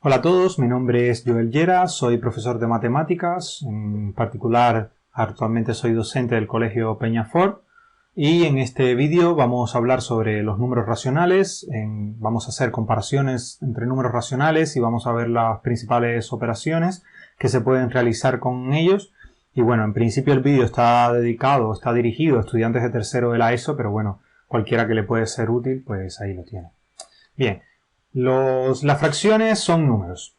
Hola a todos, mi nombre es Joel Llera, soy profesor de matemáticas, en particular actualmente soy docente del Colegio Peñafort y en este vídeo vamos a hablar sobre los números racionales, vamos a hacer comparaciones entre números racionales y vamos a ver las principales operaciones que se pueden realizar con ellos. Y bueno, en principio el vídeo está dirigido a estudiantes de tercero de la ESO, pero bueno, cualquiera que le puede ser útil, pues ahí lo tiene. Bien. Las fracciones son números,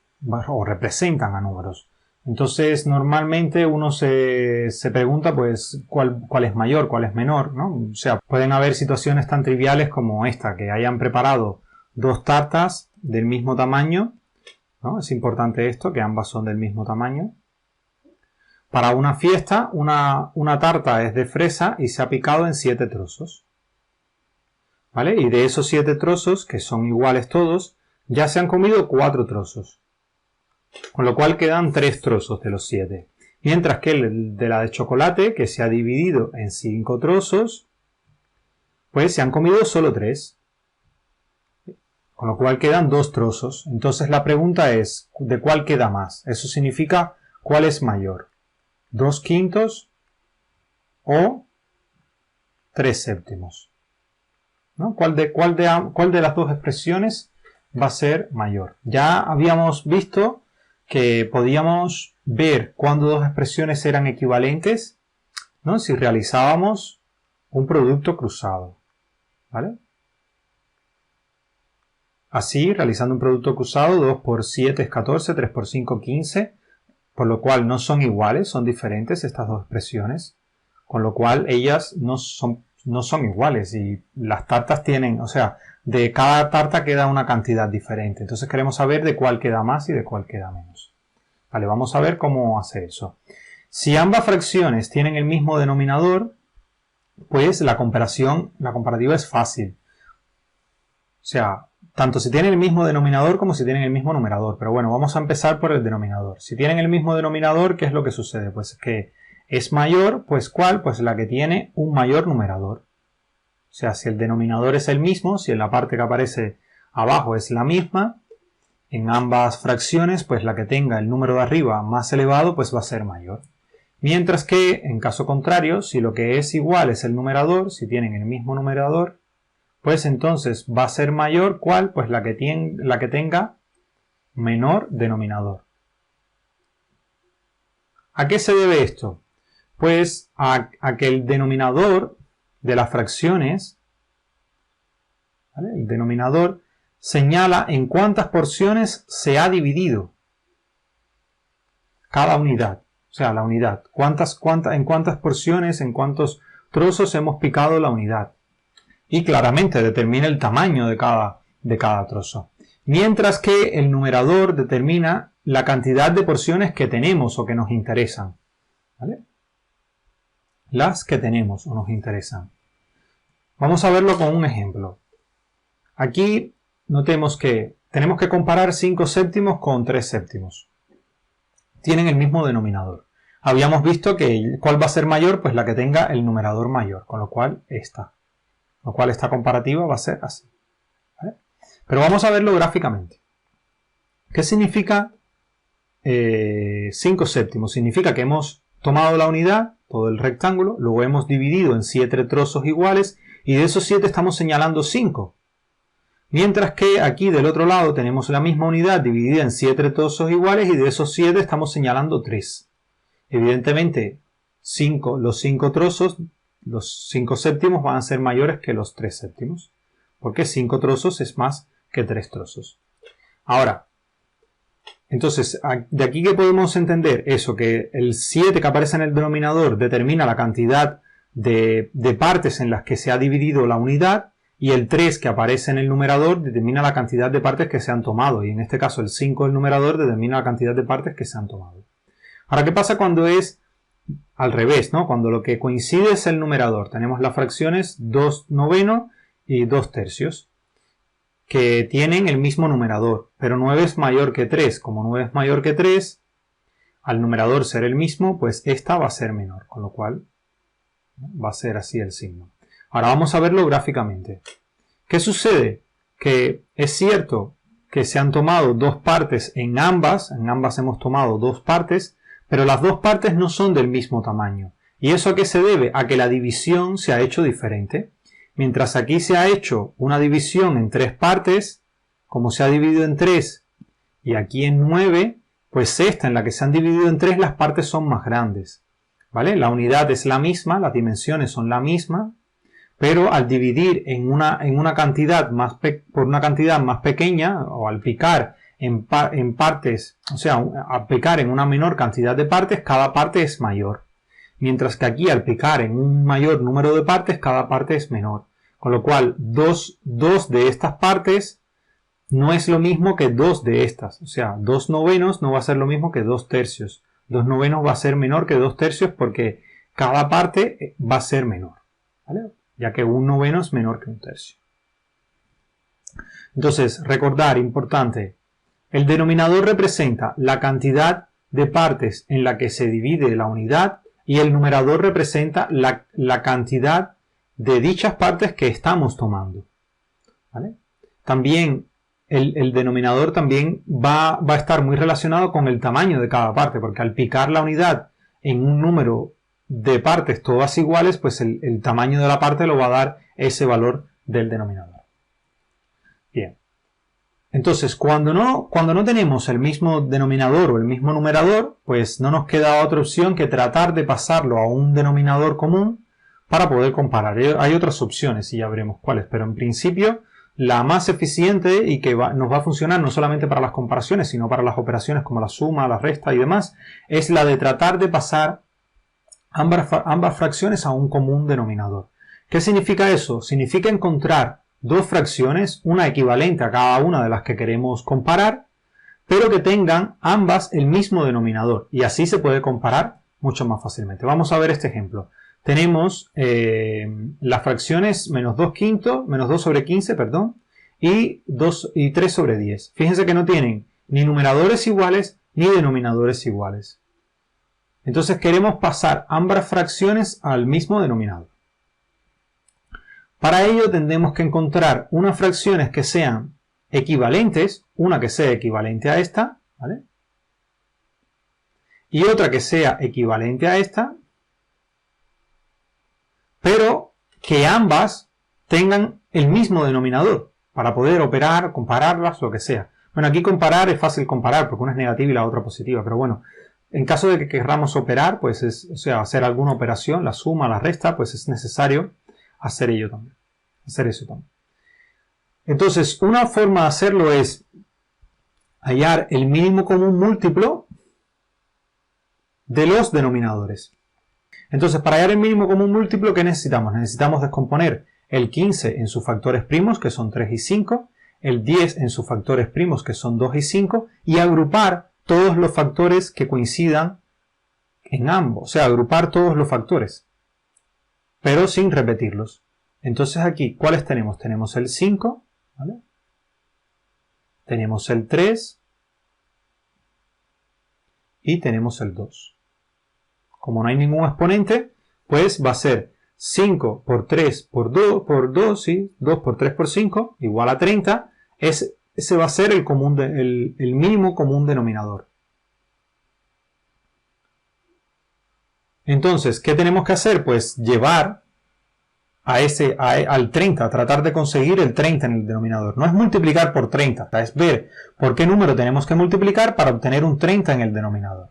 o representan a números. Entonces, normalmente uno se pregunta, pues, cuál es mayor, cuál es menor, ¿no? O sea, pueden haber situaciones tan triviales como esta, que hayan preparado dos tartas del mismo tamaño, ¿no? Es importante esto, que ambas son del mismo tamaño. Para una fiesta, una tarta es de fresa y se ha picado en 7 trozos. ¿Vale? Y de esos 7 trozos, que son iguales todos, ya se han comido 4 trozos. Con lo cual quedan 3 trozos de los 7. Mientras que el de la de chocolate, que se ha dividido en 5 trozos, pues se han comido solo 3. Con lo cual quedan 2 trozos. Entonces la pregunta es, ¿de cuál queda más? Eso significa, ¿cuál es mayor? ¿2/5 o 3/7? ¿No? ¿Cuál de las dos expresiones va a ser mayor? Ya habíamos visto que podíamos ver cuándo dos expresiones eran equivalentes, ¿no? Si realizábamos un producto cruzado, ¿vale? Así, realizando un producto cruzado, 2 por 7 es 14, 3 por 5 15, por lo cual no son iguales, son diferentes estas dos expresiones, con lo cual ellas no son iguales y las tartas tienen, o sea, de cada tarta queda una cantidad diferente. Entonces queremos saber de cuál queda más y de cuál queda menos. Vale, vamos a ver cómo hacer eso. Si ambas fracciones tienen el mismo denominador, pues la comparativa es fácil. O sea, tanto si tienen el mismo denominador como si tienen el mismo numerador. Pero bueno, vamos a empezar por el denominador. Si tienen el mismo denominador, ¿qué es lo que sucede? Pues que es mayor, pues ¿cuál? Pues la que tiene un mayor numerador. O sea, si el denominador es el mismo, si en la parte que aparece abajo es la misma, en ambas fracciones, pues la que tenga el número de arriba más elevado, pues va a ser mayor. Mientras que, en caso contrario, si lo que es igual es el numerador, si tienen el mismo numerador, pues entonces va a ser mayor, ¿cuál? Pues la que tenga menor denominador. ¿A qué se debe esto? Pues a que el denominador de las fracciones, ¿vale? El denominador señala en cuántas porciones se ha dividido cada unidad. O sea, la unidad. En cuántas porciones, en cuántos trozos hemos picado la unidad. Y claramente determina el tamaño de cada trozo. Mientras que el numerador determina la cantidad de porciones que tenemos o que nos interesan. ¿Vale? Las que tenemos o nos interesan. Vamos a verlo con un ejemplo. Aquí notemos que tenemos que comparar 5/7 con 3/7. Tienen el mismo denominador. Habíamos visto que ¿cuál va a ser mayor? Pues la que tenga el numerador mayor, con lo cual esta. Con lo cual esta comparativa va a ser así. ¿Vale? Pero vamos a verlo gráficamente. ¿Qué significa 5/7? Significa que hemos tomado la unidad, todo el rectángulo, luego hemos dividido en 7 trozos iguales y de esos 7 estamos señalando 5. Mientras que aquí del otro lado tenemos la misma unidad dividida en 7 trozos iguales y de esos 7 estamos señalando 3. Evidentemente, los 5 trozos, los 5/7 van a ser mayores que los 3/7, porque 5 trozos es más que 3 trozos. Ahora, entonces, de aquí que podemos entender eso, que el 7 que aparece en el denominador determina la cantidad de partes en las que se ha dividido la unidad y el 3 que aparece en el numerador determina la cantidad de partes que se han tomado y en este caso el 5 del numerador determina la cantidad de partes que se han tomado. Ahora, ¿qué pasa cuando es al revés, ¿no? Cuando lo que coincide es el numerador? Tenemos las fracciones 2/9 y 2/3. Que tienen el mismo numerador, pero 9 es mayor que 3. Como 9 es mayor que 3, al numerador ser el mismo, pues esta va a ser menor, con lo cual va a ser así el signo. Ahora vamos a verlo gráficamente. ¿Qué sucede? Que es cierto que se han tomado dos partes en ambas hemos tomado dos partes, pero las dos partes no son del mismo tamaño. ¿Y eso a qué se debe? A que la división se ha hecho diferente. Mientras aquí se ha hecho una división en tres partes, como se ha dividido en 3 y aquí en 9, pues esta en la que se han dividido en 3 las partes son más grandes. ¿Vale? La unidad es la misma, las dimensiones son la misma, pero al dividir en una cantidad por una cantidad más pequeña, o al picar en partes, o sea, al picar en una menor cantidad de partes, cada parte es mayor. Mientras que aquí al picar en un mayor número de partes, cada parte es menor. Con lo cual, dos de estas partes no es lo mismo que 2 de estas. O sea, 2 novenos no va a ser lo mismo que 2 tercios. 2 novenos va a ser menor que 2 tercios porque cada parte va a ser menor. ¿Vale? Ya que un noveno es menor que un tercio. Entonces, recordar, importante, el denominador representa la cantidad de partes en la que se divide la unidad y el numerador representa la cantidad de dichas partes que estamos tomando. ¿Vale? También el denominador también va a estar muy relacionado con el tamaño de cada parte, porque al picar la unidad en un número de partes todas iguales, pues el tamaño de la parte lo va a dar ese valor del denominador. Bien. Entonces, cuando no tenemos el mismo denominador o el mismo numerador, pues no nos queda otra opción que tratar de pasarlo a un denominador común para poder comparar. Hay otras opciones y ya veremos cuáles, pero en principio la más eficiente y que nos va a funcionar no solamente para las comparaciones, sino para las operaciones como la suma, la resta y demás, es la de tratar de pasar ambas fracciones a un común denominador. ¿Qué significa eso? Significa encontrar dos fracciones, una equivalente a cada una de las que queremos comparar, pero que tengan ambas el mismo denominador, y así se puede comparar mucho más fácilmente. Vamos a ver este ejemplo. Tenemos las fracciones menos 2 quintos, menos 2 sobre 15, perdón, y 3 sobre 10. Fíjense que no tienen ni numeradores iguales ni denominadores iguales. Entonces queremos pasar ambas fracciones al mismo denominador. Para ello tendremos que encontrar unas fracciones que sean equivalentes, una que sea equivalente a esta, ¿vale? Y otra que sea equivalente a esta, pero que ambas tengan el mismo denominador para poder operar, compararlas, lo que sea. Bueno, aquí comparar es fácil comparar porque una es negativa y la otra positiva, pero bueno, en caso de que queramos operar, pues hacer alguna operación, la suma, la resta, pues es necesario hacer eso también. Entonces, una forma de hacerlo es hallar el mínimo común múltiplo de los denominadores. Entonces, para hallar el mínimo común múltiplo, ¿qué necesitamos? Necesitamos descomponer el 15 en sus factores primos, que son 3 y 5, el 10 en sus factores primos, que son 2 y 5, y agrupar todos los factores que coincidan en ambos, o sea, agrupar todos los factores, pero sin repetirlos. Entonces aquí, ¿cuáles tenemos? Tenemos el 5, ¿vale? Tenemos el 3 y tenemos el 2. Como no hay ningún exponente, pues va a ser 5 por 3 por 2, ¿sí? 2 por 3 por 5, igual a 30. Ese va a ser el mínimo común denominador. Entonces, ¿qué tenemos que hacer? Pues llevar al 30, tratar de conseguir el 30 en el denominador. No es multiplicar por 30, es ver por qué número tenemos que multiplicar para obtener un 30 en el denominador.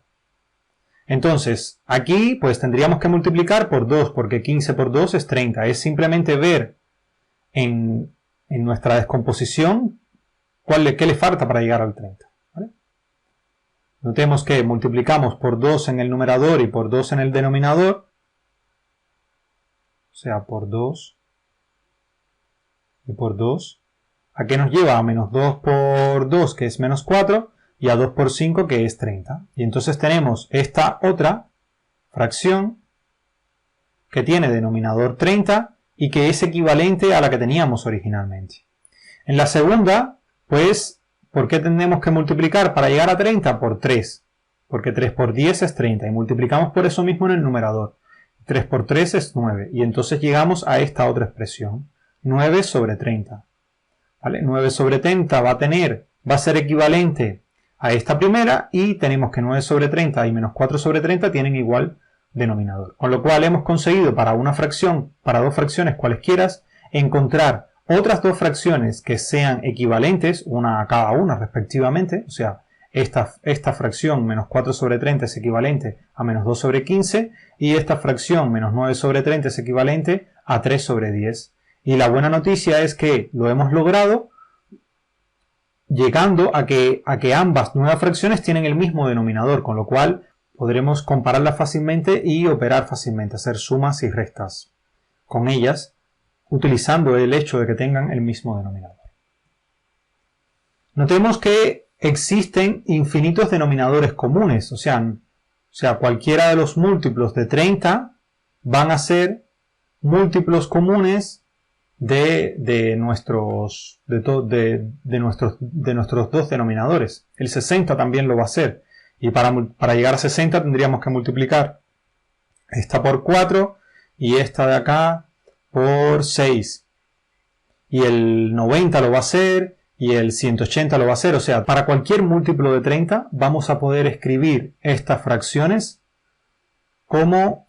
Entonces, aquí pues tendríamos que multiplicar por 2, porque 15 por 2 es 30. Es simplemente ver en nuestra descomposición qué le falta para llegar al 30. ¿Vale? Notemos que multiplicamos por 2 en el numerador y por 2 en el denominador. O sea, por 2 y por 2. ¿A qué nos lleva? A menos 2 por 2, que es menos 4. Y a 2 por 5, que es 30. Y entonces tenemos esta otra fracción que tiene denominador 30 y que es equivalente a la que teníamos originalmente. En la segunda, pues, ¿por qué tenemos que multiplicar para llegar a 30? Por 3. Porque 3 por 10 es 30 y multiplicamos por eso mismo en el numerador. 3 por 3 es 9 y entonces llegamos a esta otra expresión. 9 sobre 30. ¿Vale? 9 sobre 30 va a tener va a ser equivalente a esta primera y tenemos que 9 sobre 30 y menos 4 sobre 30 tienen igual denominador. Con lo cual hemos conseguido para una fracción, para dos fracciones cualesquiera, encontrar otras dos fracciones que sean equivalentes, una a cada una respectivamente, o sea, esta fracción menos 4 sobre 30 es equivalente a menos 2 sobre 15 y esta fracción menos 9 sobre 30 es equivalente a 3 sobre 10. Y la buena noticia es que lo hemos logrado llegando a que ambas nuevas fracciones tienen el mismo denominador, con lo cual podremos compararlas fácilmente y operar fácilmente, hacer sumas y restas con ellas, utilizando el hecho de que tengan el mismo denominador. Notemos que existen infinitos denominadores comunes, o sea, cualquiera de los múltiplos de 30 van a ser múltiplos comunes de nuestros dos denominadores. El 60 también lo va a ser. Y para llegar a 60 tendríamos que multiplicar esta por 4 y esta de acá por 6. Y el 90 lo va a hacer y el 180 lo va a hacer. O sea, para cualquier múltiplo de 30 vamos a poder escribir estas fracciones como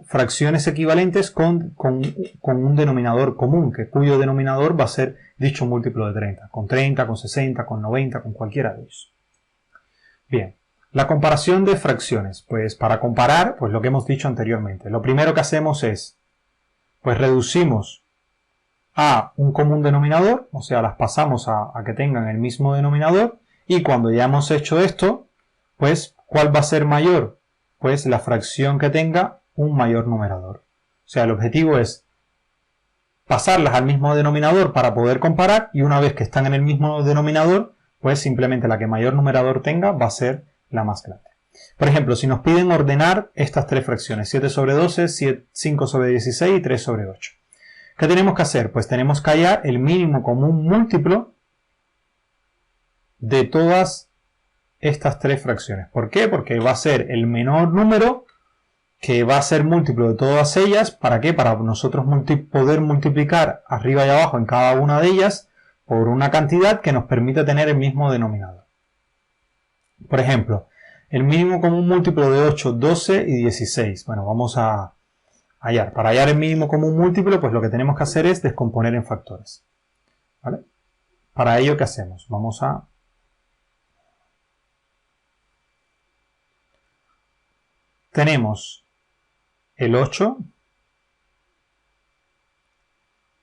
fracciones equivalentes con un denominador común, cuyo denominador va a ser dicho múltiplo de 30. Con 30, con 60, con 90, con cualquiera de ellos. Bien, la comparación de fracciones. Pues para comparar, pues lo que hemos dicho anteriormente. Lo primero que hacemos es, pues reducimos a un común denominador, o sea, las pasamos a que tengan el mismo denominador, y cuando ya hemos hecho esto, pues, ¿cuál va a ser mayor? Pues la fracción que tenga un mayor numerador. O sea, el objetivo es pasarlas al mismo denominador para poder comparar, y una vez que están en el mismo denominador, pues simplemente la que mayor numerador tenga va a ser la más grande. Por ejemplo, si nos piden ordenar estas tres fracciones, 7 sobre 12, 5 sobre 16 y 3 sobre 8. ¿Qué tenemos que hacer? Pues tenemos que hallar el mínimo común múltiplo de todas estas tres fracciones. ¿Por qué? Porque va a ser el menor número que va a ser múltiplo de todas ellas. ¿Para qué? Para nosotros poder multiplicar arriba y abajo en cada una de ellas por una cantidad que nos permita tener el mismo denominador. Por ejemplo, el mínimo común múltiplo de 8, 12 y 16. Bueno, vamos a hallar. Para hallar el mínimo común múltiplo, pues lo que tenemos que hacer es descomponer en factores. ¿Vale? Para ello, ¿qué hacemos? Vamos a... Tenemos el 8,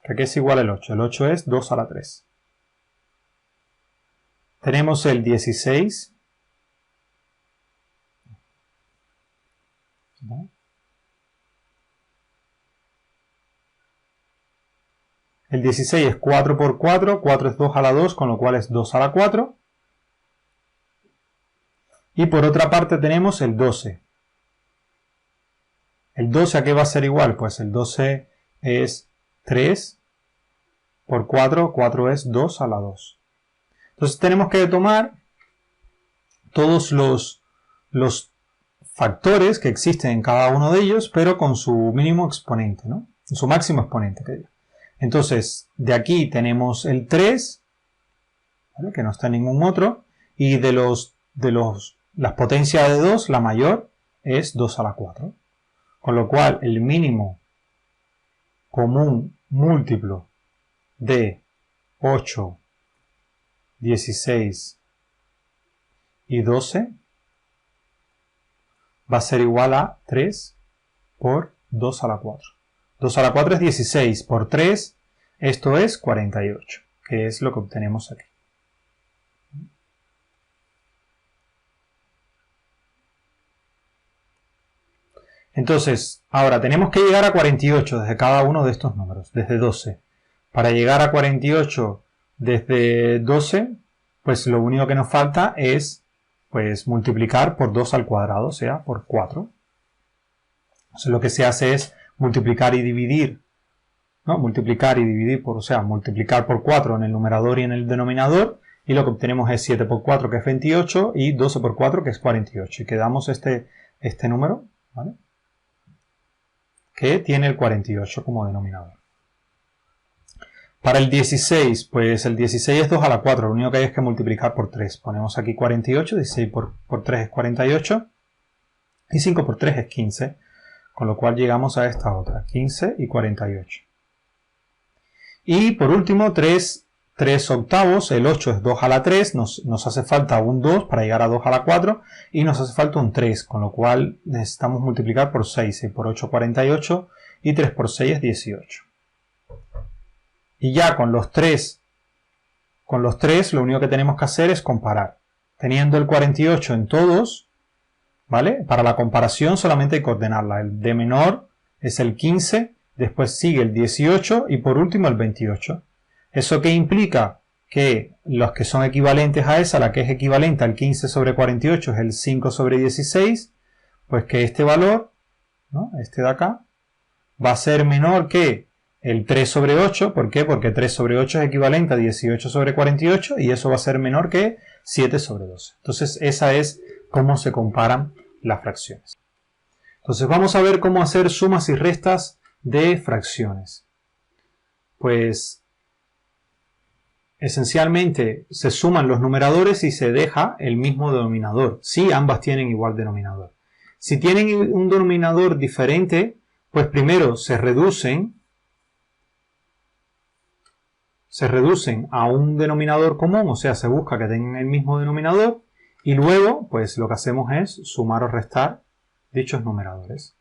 que aquí es igual al 8. El 8 es 2 a la 3. Tenemos el 16. ¿No? El 16 es 4 por 4, 4 es 2 a la 2, con lo cual es 2 a la 4. Y por otra parte tenemos el 12. ¿El 12 a qué va a ser igual? Pues el 12 es 3 por 4, 4 es 2 a la 2. Entonces tenemos que tomar todos los factores que existen en cada uno de ellos, pero con su mínimo exponente, ¿no? Su máximo exponente, que diga. Entonces, de aquí tenemos el 3, ¿vale? Que no está en ningún otro, y las potencias de 2, la mayor es 2 a la 4. Con lo cual, el mínimo común múltiplo de 8, 16 y 12 va a ser igual a 3 por 2 a la 4. 2 a la 4 es 16 por 3, esto es 48, que es lo que obtenemos aquí. Entonces, ahora tenemos que llegar a 48 desde cada uno de estos números, desde 12. Para llegar a 48 desde 12, pues lo único que nos falta es pues multiplicar por 2 al cuadrado, o sea, por 4. Entonces lo que se hace es multiplicar y dividir, ¿no? Multiplicar y dividir por, o sea, multiplicar por 4 en el numerador y en el denominador, y lo que obtenemos es 7 por 4, que es 28, y 12 por 4, que es 48. Y quedamos este número, ¿vale? Que tiene el 48 como denominador. Para el 16, pues el 16 es 2 a la 4, lo único que hay es que multiplicar por 3. Ponemos aquí 48, 16 por 3 es 48 y 5 por 3 es 15, con lo cual llegamos a esta otra, 15 y 48. Y por último, 3 octavos, el 8 es 2 a la 3, nos hace falta un 2 para llegar a 2 a la 4 y nos hace falta un 3, con lo cual necesitamos multiplicar por 6, 6 por 8 48 y 3 por 6 es 18. Y ya con los 3 lo único que tenemos que hacer es comparar. Teniendo el 48 en todos, ¿vale? Para la comparación solamente hay que ordenarla. El de menor es el 15, después sigue el 18 y por último el 28. ¿Eso qué implica? Que los que son equivalentes a esa, la que es equivalente al 15 sobre 48 es el 5 sobre 16, pues que este valor, ¿no? Este de acá, va a ser menor que el 3 sobre 8, ¿por qué? Porque 3 sobre 8 es equivalente a 18 sobre 48 y eso va a ser menor que 7 sobre 12. Entonces esa es cómo se comparan las fracciones. Entonces vamos a ver cómo hacer sumas y restas de fracciones. Pues esencialmente se suman los numeradores y se deja el mismo denominador, si ambas tienen igual denominador. Si tienen un denominador diferente, pues primero se reducen a un denominador común, o sea, se busca que tengan el mismo denominador y luego, pues lo que hacemos es sumar o restar dichos numeradores.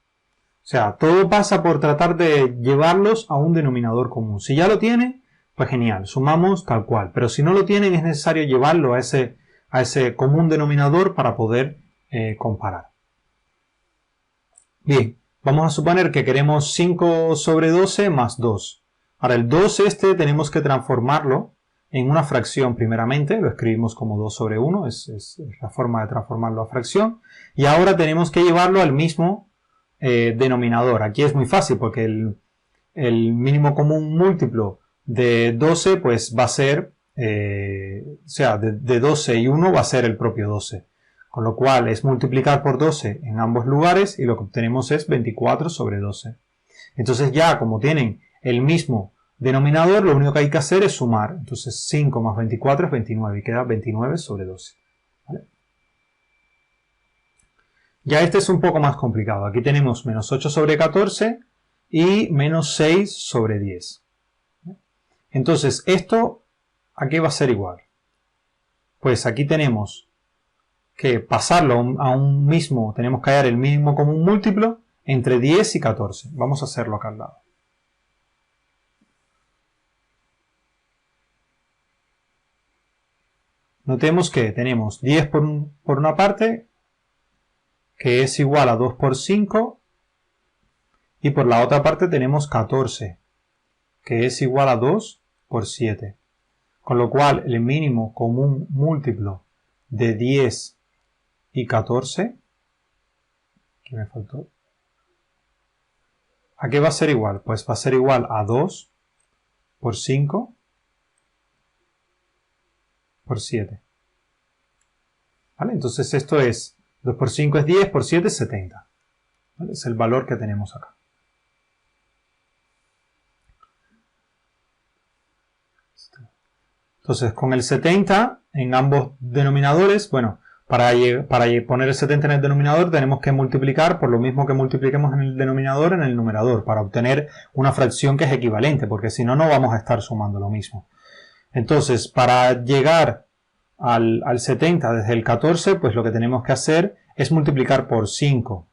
O sea, todo pasa por tratar de llevarlos a un denominador común. Si ya lo tienen, pues genial, sumamos tal cual. Pero si no lo tienen, es necesario llevarlo a ese común denominador para poder comparar. Bien, vamos a suponer que queremos 5 sobre 12 más 2. Ahora el 2 tenemos que transformarlo en una fracción primeramente, lo escribimos como 2 sobre 1, es la forma de transformarlo a fracción. Y ahora tenemos que llevarlo al mismo denominador. Aquí es muy fácil porque el mínimo común múltiplo de 12 pues va a ser, o sea, de 12 y 1 va a ser el propio 12. Con lo cual es multiplicar por 12 en ambos lugares y lo que obtenemos es 24 sobre 12. Entonces ya como tienen el mismo denominador, lo único que hay que hacer es sumar. Entonces 5 más 24 es 29 y queda 29 sobre 12. ¿Vale? Ya este es un poco más complicado. Aquí tenemos menos 8 sobre 14 y menos 6 sobre 10. Entonces esto, ¿a qué va a ser igual? Pues aquí tenemos que pasarlo a un mismo, tenemos que hallar el mínimo común múltiplo entre 10 y 14. Vamos a hacerlo acá al lado. Notemos que tenemos 10 por una parte, que es igual a 2 por 5, y por la otra parte tenemos 14, que es igual a 2 por 7. Con lo cual el mínimo común múltiplo de 10 y 14, ¿qué me faltó? ¿A qué va a ser igual? Pues va a ser igual a 2 por 5 por 7. ¿Vale? Entonces esto es 2 por 5 es 10, por 7 es 70. ¿Vale? Es el valor que tenemos acá. Entonces con el 70 en ambos denominadores, bueno, para poner el 70 en el denominador tenemos que multiplicar por lo mismo que multipliquemos en el denominador en el numerador para obtener una fracción que es equivalente, porque si no, no vamos a estar sumando lo mismo. Entonces, para llegar al 70 desde el 14, pues lo que tenemos que hacer es multiplicar por 5.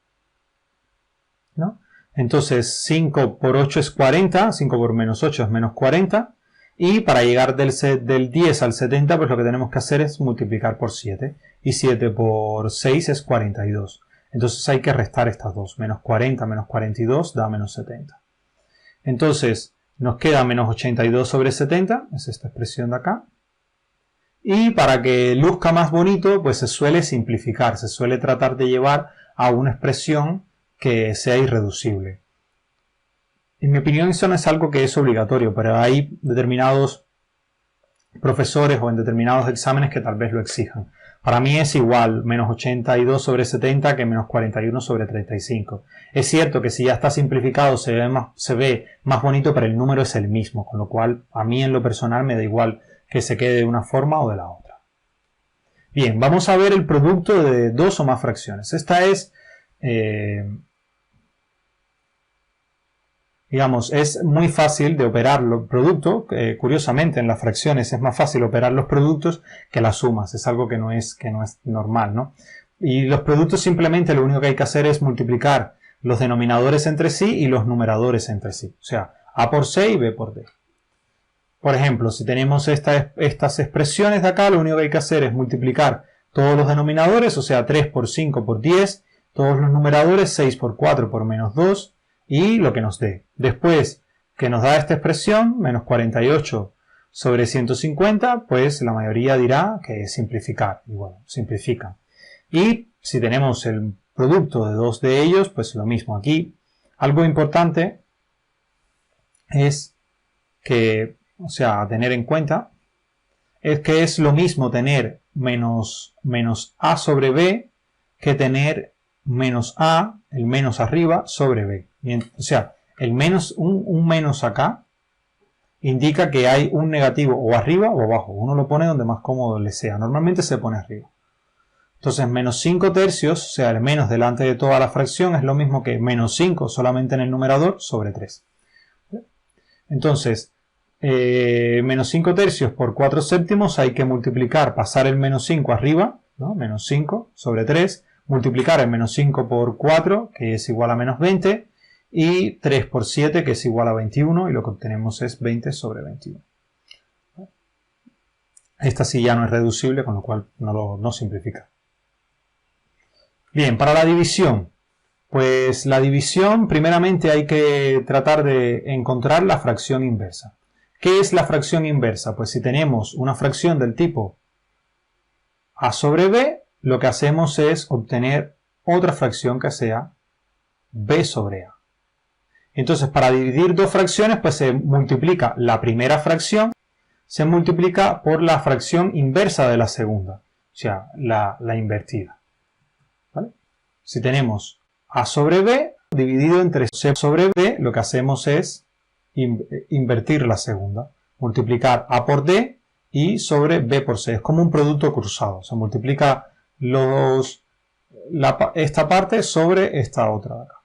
¿No? Entonces, 5 por 8 es 40, 5 por menos 8 es menos 40. Y para llegar del 10 al 70, pues lo que tenemos que hacer es multiplicar por 7. Y 7 por 6 es 42. Entonces hay que restar estas dos. Menos 40 menos 42 da menos 70. Entonces nos queda menos 82 sobre 70. Es esta expresión de acá. Y para que luzca más bonito, pues se suele simplificar. Se suele tratar de llevar a una expresión que sea irreducible. En mi opinión eso no es algo que es obligatorio, pero hay determinados profesores o en determinados exámenes que tal vez lo exijan. Para mí es igual menos 82 sobre 70 que menos 41 sobre 35. Es cierto que si ya está simplificado se ve más bonito, pero el número es el mismo, con lo cual a mí en lo personal me da igual que se quede de una forma o de la otra. Bien, vamos a ver el producto de dos o más fracciones. Esta es, digamos, es muy fácil de operar los productos. Curiosamente, en las fracciones es más fácil operar los productos que las sumas. Es algo que no es normal, ¿no? Y los productos simplemente lo único que hay que hacer es multiplicar los denominadores entre sí y los numeradores entre sí. O sea, A por C y B por D. Por ejemplo, si tenemos estas expresiones de acá, lo único que hay que hacer es multiplicar todos los denominadores, o sea, 3 por 5 por 10, todos los numeradores, 6 por 4 por menos 2, y lo que nos dé. Después que nos da esta expresión, menos 48 sobre 150, pues la mayoría dirá que es simplificar. Y bueno, simplifican. Y si tenemos el producto de dos de ellos, pues lo mismo. Aquí algo importante es que, o sea, a tener en cuenta, es que es lo mismo tener menos A sobre B que tener menos A, el menos arriba, sobre B. O sea, el menos, un menos acá indica que hay un negativo o arriba o abajo. Uno lo pone donde más cómodo le sea. Normalmente se pone arriba. Entonces, menos 5 tercios, o sea, el menos delante de toda la fracción, es lo mismo que menos 5 solamente en el numerador sobre 3. Entonces, menos 5 tercios por 4 séptimos hay que multiplicar, pasar el menos 5 arriba, ¿no? Menos 5 sobre 3, multiplicar el menos 5 por 4, que es igual a menos 20, y 3 por 7, que es igual a 21, y lo que obtenemos es 20 sobre 21. Esta sí ya no es reducible, con lo cual no simplifica. Bien, para la división. Pues la división, primeramente hay que tratar de encontrar la fracción inversa. ¿Qué es la fracción inversa? Pues si tenemos una fracción del tipo A sobre B, lo que hacemos es obtener otra fracción que sea B sobre A. Entonces, para dividir dos fracciones, pues se multiplica la primera fracción, se multiplica por la fracción inversa de la segunda, o sea, la invertida. ¿Vale? Si tenemos A sobre B dividido entre C sobre B, lo que hacemos es invertir la segunda, multiplicar A por D y sobre B por C. Es como un producto cruzado, se multiplica esta parte sobre esta otra de acá.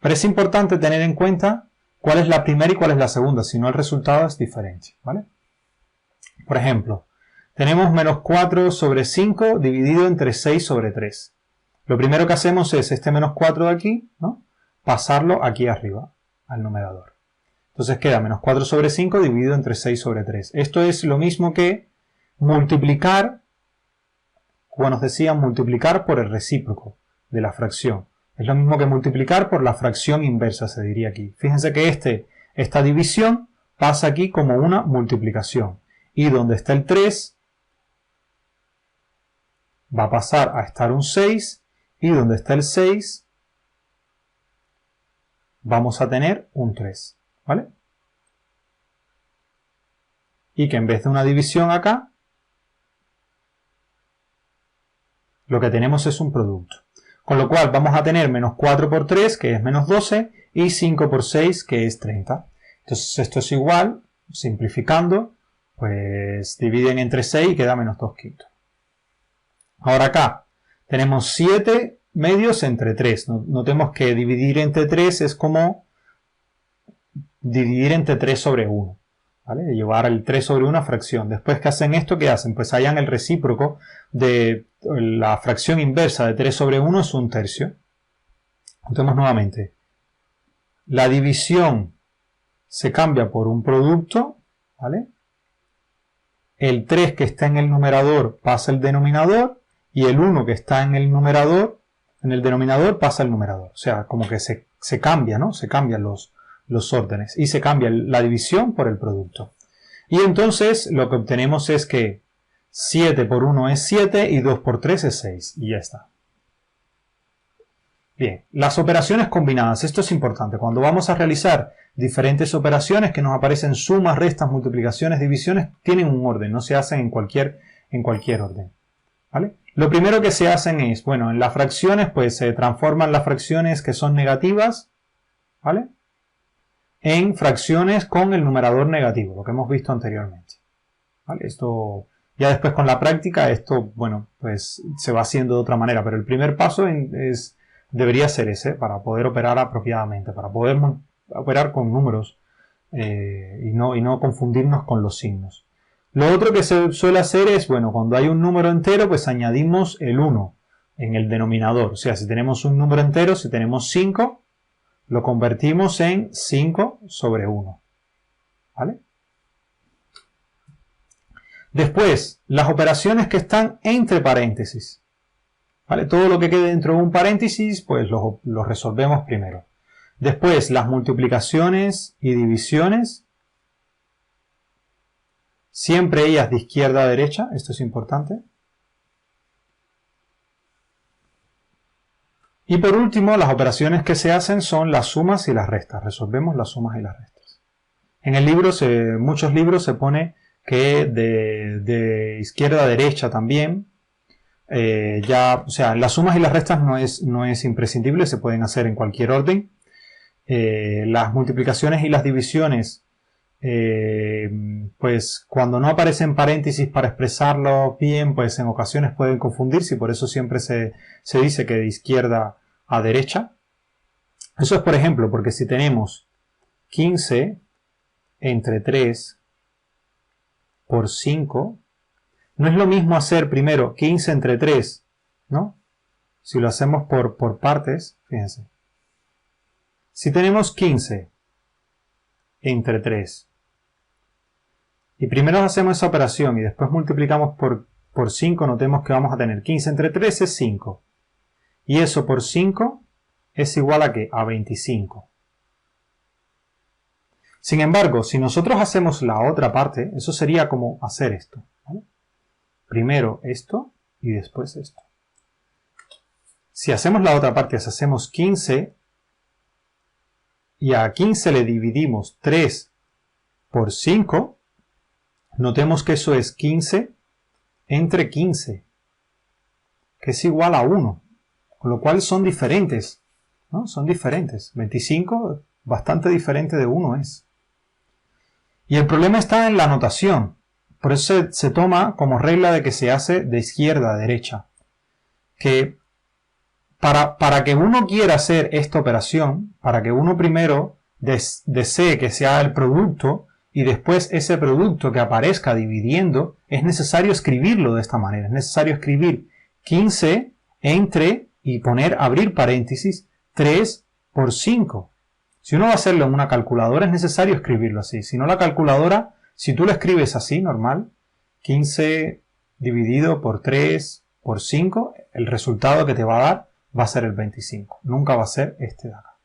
Pero es importante tener en cuenta cuál es la primera y cuál es la segunda, si no el resultado es diferente, ¿vale? Por ejemplo, tenemos menos 4 sobre 5 dividido entre 6 sobre 3. Lo primero que hacemos es este menos 4 de aquí, ¿no? Pasarlo aquí arriba, al numerador. Entonces queda menos 4 sobre 5 dividido entre 6 sobre 3. Esto es lo mismo que multiplicar, como nos decía, multiplicar por el recíproco de la fracción. Es lo mismo que multiplicar por la fracción inversa, se diría aquí. Fíjense que esta división pasa aquí como una multiplicación. Y donde está el 3 va a pasar a estar un 6. Y donde está el 6 vamos a tener un 3. ¿Vale? Y que en vez de una división acá, lo que tenemos es un producto. Con lo cual vamos a tener menos 4 por 3, que es menos 12, y 5 por 6, que es 30. Entonces esto es igual, simplificando, pues dividen entre 6 y queda menos 2 quintos. Ahora acá tenemos 7 medios entre 3. Notemos que dividir entre 3 es como dividir entre 3 sobre 1. ¿Vale? Llevar el 3 sobre 1 a fracción. Después que hacen esto, ¿qué hacen? Pues hallan el recíproco de la fracción inversa de 3 sobre 1 es un tercio. Notemos nuevamente. La división se cambia por un producto, ¿vale? El 3 que está en el numerador pasa al denominador y el 1 que está en el numerador, en el denominador pasa al numerador. O sea, como que se cambia, ¿no? Se cambian los órdenes y se cambia la división por el producto. Y entonces lo que obtenemos es que 7 por 1 es 7 y 2 por 3 es 6. Y ya está. Bien, las operaciones combinadas. Esto es importante. Cuando vamos a realizar diferentes operaciones que nos aparecen sumas, restas, multiplicaciones, divisiones, tienen un orden. No se hacen en cualquier orden. ¿Vale? Lo primero que se hacen es, bueno, en las fracciones pues se transforman las fracciones que son negativas, ¿vale?, en fracciones con el numerador negativo, lo que hemos visto anteriormente, ¿vale? Esto ya después con la práctica, esto, bueno, pues se va haciendo de otra manera, pero el primer paso debería ser ese, para poder operar apropiadamente, para poder operar con números y no confundirnos con los signos. Lo otro que se suele hacer es, bueno, cuando hay un número entero, pues añadimos el 1 en el denominador. O sea, si tenemos un número entero, si tenemos 5, lo convertimos en 5 sobre 1. ¿Vale? Después, las operaciones que están entre paréntesis. ¿Vale? Todo lo que quede dentro de un paréntesis, pues lo resolvemos primero. Después, las multiplicaciones y divisiones. Siempre ellas de izquierda a derecha, esto es importante. Y por último, las operaciones que se hacen son las sumas y las restas. Resolvemos las sumas y las restas. En el libro, muchos libros se pone que de izquierda a derecha también. O sea, las sumas y las restas no es imprescindible, se pueden hacer en cualquier orden. Las multiplicaciones y las divisiones, pues cuando no aparecen paréntesis para expresarlo bien, pues en ocasiones pueden confundirse y por eso siempre se dice que de izquierda a derecha. Eso es, por ejemplo, porque si tenemos 15 entre 3 por 5, no es lo mismo hacer primero 15 entre 3, ¿no? Si lo hacemos por partes, fíjense. Si tenemos 15 entre 3 y primero hacemos esa operación y después multiplicamos por 5, notemos que vamos a tener 15 entre 3 es 5. Y eso por 5 es igual a ¿qué? A 25. Sin embargo, si nosotros hacemos la otra parte, eso sería como hacer esto, ¿vale? Primero esto y después esto. Si hacemos la otra parte, si hacemos 15 y a 15 le dividimos 3 por 5, notemos que eso es 15 entre 15, que es igual a 1, con lo cual son diferentes, ¿no? Son diferentes. 25, bastante diferente de 1 es. Y el problema está en la notación. Por eso se toma como regla de que se hace de izquierda a derecha. Que para que uno quiera hacer esta operación, para que uno primero desee que se haga el producto y después ese producto que aparezca dividiendo, es necesario escribirlo de esta manera. Es necesario escribir 15 entre y abrir paréntesis 3 por 5. Si uno va a hacerlo en una calculadora es necesario escribirlo así. Si no, la calculadora, si tú lo escribes así, normal, 15 dividido por 3 por 5, el resultado que te va a dar va a ser el 25. Nunca va a ser este de acá.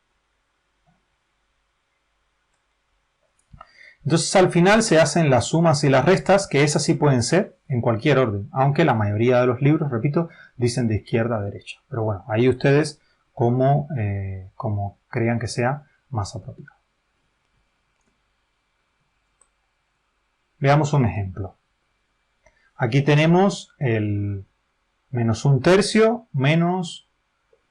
Entonces al final se hacen las sumas y las restas, que esas sí pueden ser en cualquier orden, aunque la mayoría de los libros, repito, dicen de izquierda a derecha. Pero bueno, ahí ustedes como crean que sea más apropiado. Veamos un ejemplo. Aquí tenemos el menos 1/3 menos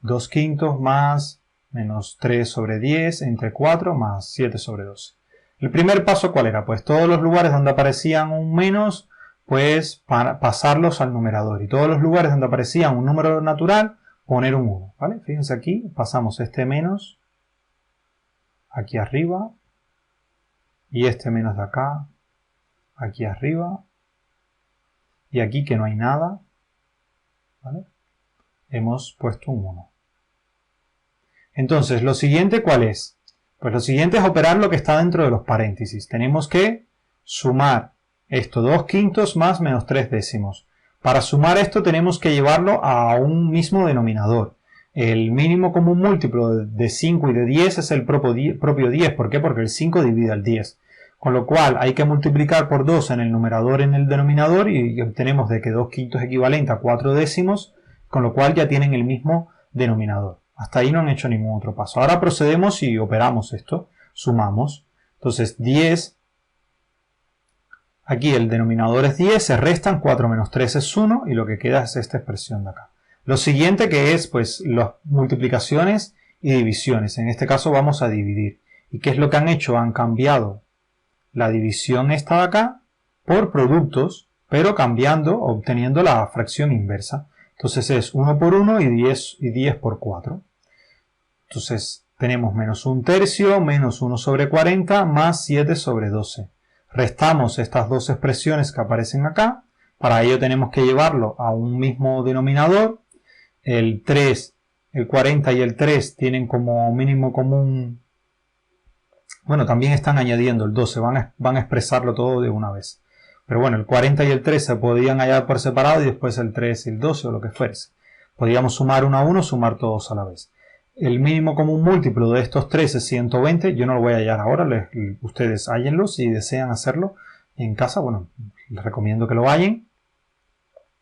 2/5 más menos 3 sobre 10 entre 4 más 7 sobre 12. El primer paso, ¿cuál era? Pues todos los lugares donde aparecían un menos, pues para pasarlos al numerador. Y todos los lugares donde aparecía un número natural, poner un 1. ¿Vale? Fíjense aquí, pasamos este menos aquí arriba y este menos de acá aquí arriba y aquí que no hay nada, ¿vale? Hemos puesto un 1. Entonces, lo siguiente, ¿cuál es? Pues lo siguiente es operar lo que está dentro de los paréntesis. Tenemos que sumar esto, 2/5 más menos 3/10. Para sumar esto tenemos que llevarlo a un mismo denominador. El mínimo común múltiplo de 5 y de 10 es el propio 10. ¿Por qué? Porque el 5 divide al 10. Con lo cual hay que multiplicar por 2 en el numerador y en el denominador y obtenemos de que 2/5 es equivalente a 4/10, con lo cual ya tienen el mismo denominador. Hasta ahí no han hecho ningún otro paso. Ahora procedemos y operamos esto. Sumamos. Entonces 10 Aquí el denominador es 10, se restan, 4 menos 3 es 1 y lo que queda es esta expresión de acá. Lo siguiente que es pues las multiplicaciones y divisiones. En este caso vamos a dividir. ¿Y qué es lo que han hecho? Han cambiado la división esta de acá por productos, pero cambiando, obteniendo la fracción inversa. Entonces es 1 por 1 y 10 por 4. Entonces tenemos menos 1 tercio, menos 1 sobre 40, más 7 sobre 12. Restamos estas dos expresiones que aparecen acá. Para ello tenemos que llevarlo a un mismo denominador. El 3, el 40 y el 3 tienen como mínimo común. Bueno, también están añadiendo el 12, van a expresarlo todo de una vez. Pero bueno, el 40 y el 3 se podían hallar por separado y después el 3 y el 12 o lo que fuese. Podíamos sumar uno a uno, sumar todos a la vez. El mínimo común múltiplo de estos 3 es 120. Yo no lo voy a hallar ahora, ustedes hállenlo si desean hacerlo en casa. Bueno, les recomiendo que lo hallen.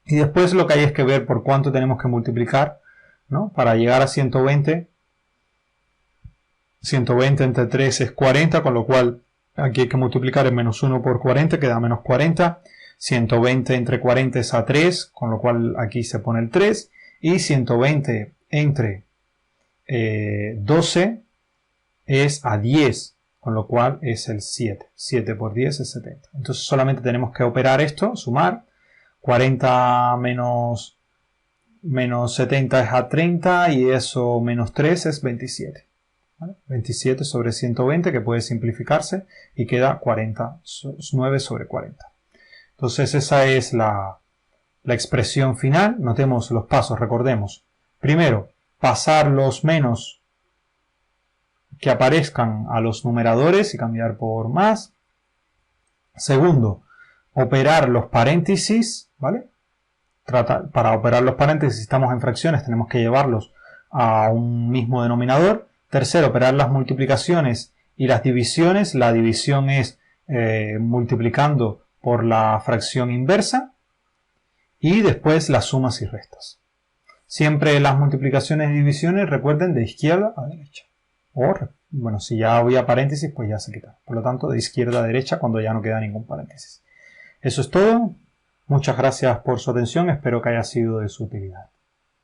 Y después lo que hay es que ver por cuánto tenemos que multiplicar, ¿no? Para llegar a 120. 120 entre 3 es 40, con lo cual aquí hay que multiplicar el menos 1 por 40, queda menos 40. 120 entre 40 es a 3, con lo cual aquí se pone el 3. Y 120 entre 12 es a 10, con lo cual es el 7. 7 por 10 es 70. Entonces solamente tenemos que operar esto, sumar. 40 menos 70 es a 30 y eso menos 3 es 27. ¿Vale? 27 sobre 120, que puede simplificarse y queda 9 sobre 40. Entonces esa es la expresión final. Notemos los pasos, recordemos. Primero, pasar los menos que aparezcan a los numeradores y cambiar por más. Segundo, operar los paréntesis, ¿vale? Para operar los paréntesis, si estamos en fracciones, tenemos que llevarlos a un mismo denominador. Tercero, operar las multiplicaciones y las divisiones. La división es multiplicando por la fracción inversa. Y después las sumas y restas. Siempre las multiplicaciones y divisiones, recuerden, de izquierda a derecha. O, bueno, si ya había paréntesis, pues ya se quita. Por lo tanto, de izquierda a derecha cuando ya no queda ningún paréntesis. Eso es todo. Muchas gracias por su atención. Espero que haya sido de su utilidad.